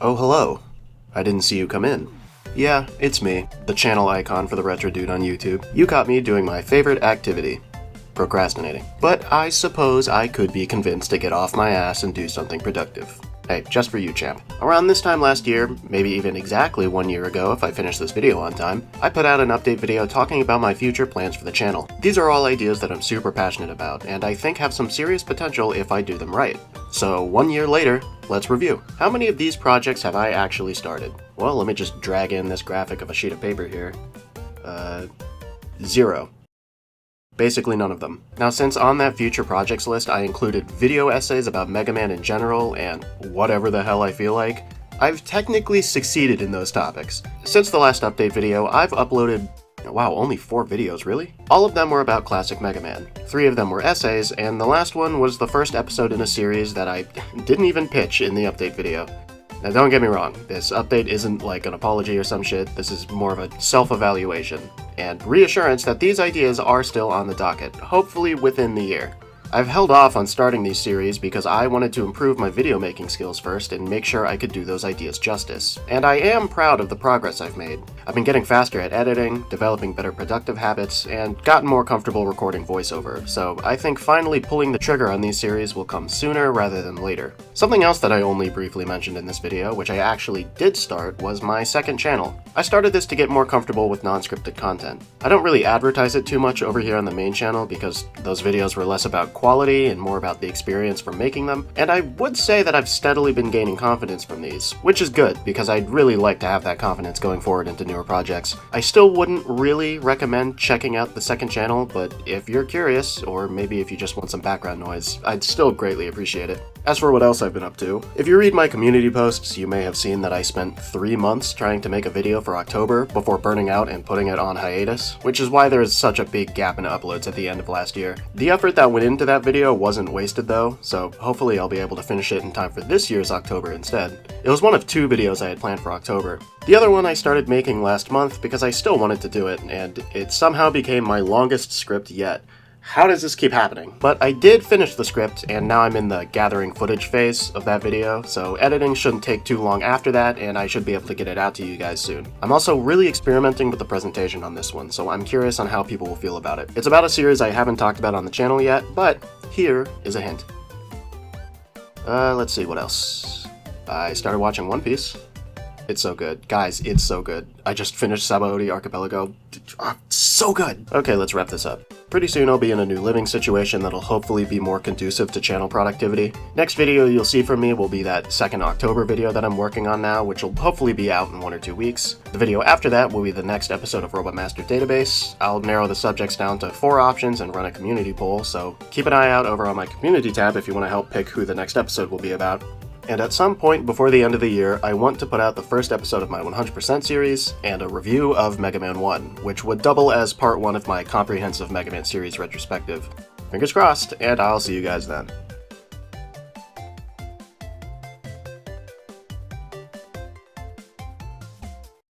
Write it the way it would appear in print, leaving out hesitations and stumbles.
Oh, hello. I didn't see you come in. Yeah, it's me, the channel icon for the Retro Dude on YouTube. You caught me doing my favorite activity, procrastinating. But I suppose I could be convinced to get off my ass and do something productive. Hey, just for you, champ. Around this time last year, maybe even exactly 1 year ago if I finished this video on time, I put out an update video talking about my future plans for the channel. These are all ideas that I'm super passionate about, and I think have some serious potential if I do them right. So 1 year later, let's review. How many of these projects have I actually started? Well, let me just drag in this graphic of a sheet of paper here. 0. Basically none of them. Now, since on that future projects list I included video essays about Mega Man in general and whatever the hell I feel like, I've technically succeeded in those topics. Since the last update video, I've uploaded, wow, only 4 videos, really? All of them were about classic Mega Man. 3 of them were essays, and the last one was the first episode in a series that I didn't even pitch in the update video. Now, don't get me wrong, this update isn't like an apology or some shit, this is more of a self-evaluation, and reassurance that these ideas are still on the docket, hopefully within the year. I've held off on starting these series because I wanted to improve my video making skills first and make sure I could do those ideas justice. And I am proud of the progress I've made. I've been getting faster at editing, developing better productive habits, and gotten more comfortable recording voiceover, so I think finally pulling the trigger on these series will come sooner rather than later. Something else that I only briefly mentioned in this video, which I actually did start, was my second channel. I started this to get more comfortable with non-scripted content. I don't really advertise it too much over here on the main channel because those videos were less about quality and more about the experience from making them, and I would say that I've steadily been gaining confidence from these, which is good because I'd really like to have that confidence going forward into newer projects. I still wouldn't really recommend checking out the second channel, but if you're curious, or maybe if you just want some background noise, I'd still greatly appreciate it. As for what else I've been up to, if you read my community posts, you may have seen that I spent 3 months trying to make a video for October before burning out and putting it on hiatus, which is why there is such a big gap in uploads at the end of last year. The effort that went into that video wasn't wasted though, so hopefully I'll be able to finish it in time for this year's October instead. It was one of 2 videos I had planned for October. The other one I started making last month because I still wanted to do it, and it somehow became my longest script yet. How does this keep happening? But I did finish the script, and now I'm in the gathering footage phase of that video, so editing shouldn't take too long after that, and I should be able to get it out to you guys soon. I'm also really experimenting with the presentation on this one, so I'm curious on how people will feel about it. It's about a series I haven't talked about on the channel yet, but here is a hint. Let's see, what else? I started watching One Piece. It's so good. Guys, it's so good. I just finished Sabaody Archipelago. So good! Okay, let's wrap this up. Pretty soon I'll be in a new living situation that'll hopefully be more conducive to channel productivity. Next video you'll see from me will be that second October video that I'm working on now, which will hopefully be out in 1 or 2 weeks. The video after that will be the next episode of Robot Master Database. I'll narrow the subjects down to 4 options and run a community poll, so keep an eye out over on my community tab if you want to help pick who the next episode will be about. And at some point before the end of the year, I want to put out the first episode of my 100% series and a review of Mega Man 1, which would double as part 1 of my comprehensive Mega Man series retrospective. Fingers crossed, and I'll see you guys then.